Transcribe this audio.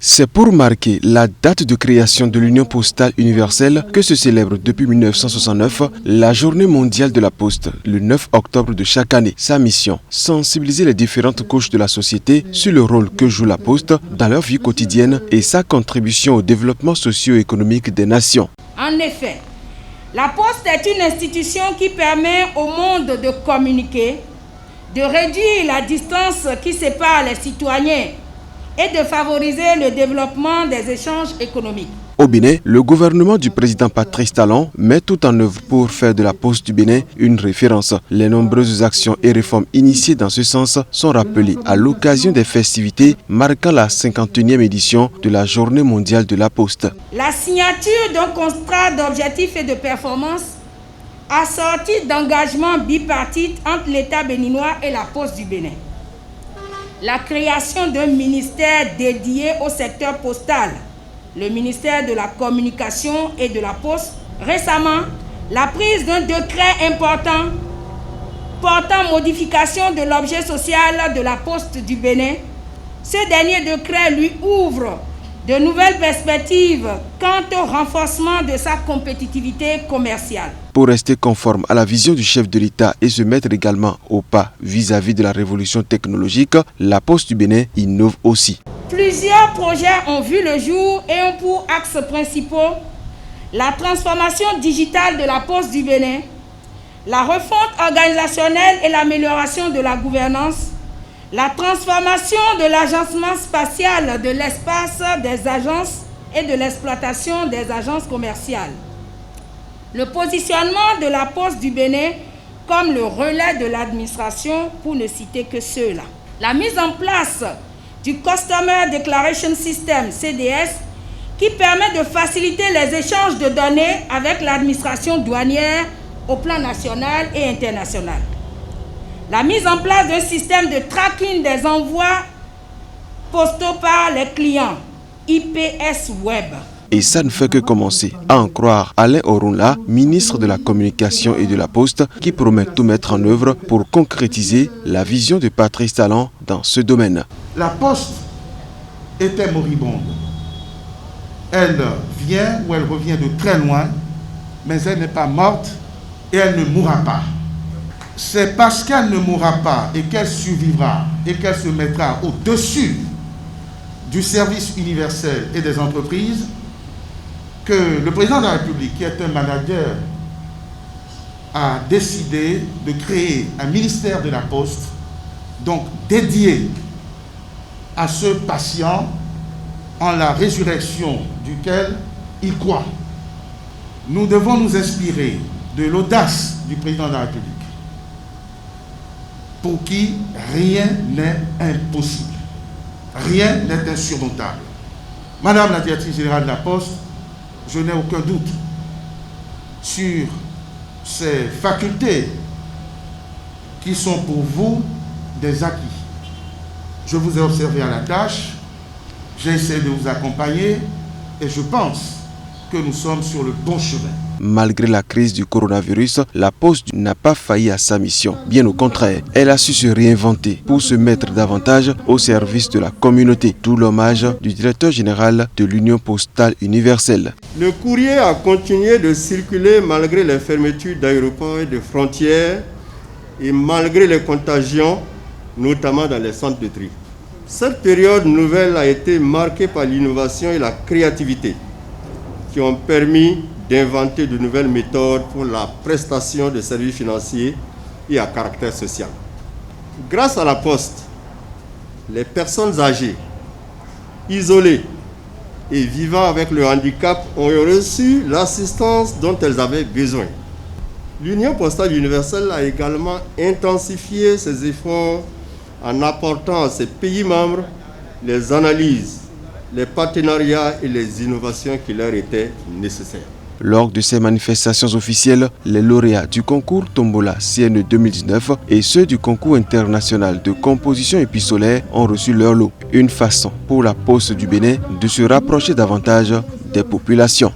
C'est pour marquer la date de création de l'Union postale universelle que se célèbre depuis 1969 la Journée mondiale de la Poste, le 9 octobre de chaque année. Sa mission, sensibiliser les différentes couches de la société sur le rôle que joue la Poste dans leur vie quotidienne et sa contribution au développement socio-économique des nations. En effet, la Poste est une institution qui permet au monde de communiquer, de réduire la distance qui sépare les citoyens et de favoriser le développement des échanges économiques. Au Bénin, le gouvernement du président Patrice Talon met tout en œuvre pour faire de la Poste du Bénin une référence. Les nombreuses actions et réformes initiées dans ce sens sont rappelées à l'occasion des festivités marquant la 51e édition de la Journée mondiale de la Poste. La signature d'un contrat d'objectifs et de performance assorti d'engagements bipartites entre l'État béninois et la Poste du Bénin. La création d'un ministère dédié au secteur postal, le ministère de la Communication et de la Poste. Récemment, la prise d'un décret important portant modification de l'objet social de la Poste du Bénin. Ce dernier décret lui ouvre de nouvelles perspectives quant au renforcement de sa compétitivité commerciale. Pour rester conforme à la vision du chef de l'État et se mettre également au pas vis-à-vis de la révolution technologique, la Poste du Bénin innove aussi. Plusieurs projets ont vu le jour et ont pour axes principaux la transformation digitale de la Poste du Bénin, la refonte organisationnelle et l'amélioration de la gouvernance, la transformation de l'agencement spatial de l'espace des agences et de l'exploitation des agences commerciales. Le positionnement de la Poste du Bénin comme le relais de l'administration, pour ne citer que ceux-là. La mise en place du Customer Declaration System, CDS, qui permet de faciliter les échanges de données avec l'administration douanière au plan national et international. La mise en place d'un système de tracking des envois postaux par les clients, IPS Web. Et ça ne fait que commencer, à en croire Alain Orunla, ministre de la Communication et de la Poste, qui promet tout mettre en œuvre pour concrétiser la vision de Patrice Talon dans ce domaine. La Poste était moribonde. Elle vient ou elle revient de très loin, mais elle n'est pas morte et elle ne mourra pas. C'est parce qu'elle ne mourra pas et qu'elle survivra et qu'elle se mettra au-dessus du service universel et des entreprises que le président de la République, qui est un manager, a décidé de créer un ministère de la Poste, donc dédié à ce patient en la résurrection duquel il croit. Nous devons nous inspirer de l'audace du président de la République, pour qui rien n'est impossible, rien n'est insurmontable. Madame la directrice générale de la Poste, je n'ai aucun doute sur ces facultés qui sont pour vous des acquis. Je vous ai observé à la tâche, j'ai essayé de vous accompagner et je pense que nous sommes sur le bon chemin. Malgré la crise du coronavirus, la Poste n'a pas failli à sa mission. Bien au contraire, elle a su se réinventer pour se mettre davantage au service de la communauté. Tout l'hommage du directeur général de l'Union postale universelle. Le courrier a continué de circuler malgré les fermetures d'aéroports et de frontières et malgré les contagions, notamment dans les centres de tri. Cette période nouvelle a été marquée par l'innovation et la créativité qui ont permis d'inventer de nouvelles méthodes pour la prestation de services financiers et à caractère social. Grâce à la Poste, les personnes âgées, isolées et vivant avec le handicap ont reçu l'assistance dont elles avaient besoin. L'Union postale universelle a également intensifié ses efforts en apportant à ses pays membres les analyses, les partenariats et les innovations qui leur étaient nécessaires. Lors de ces manifestations officielles, les lauréats du concours Tombola CNE 2019 et ceux du concours international de composition épistolaire ont reçu leur lot. Une façon pour la Poste du Bénin de se rapprocher davantage des populations.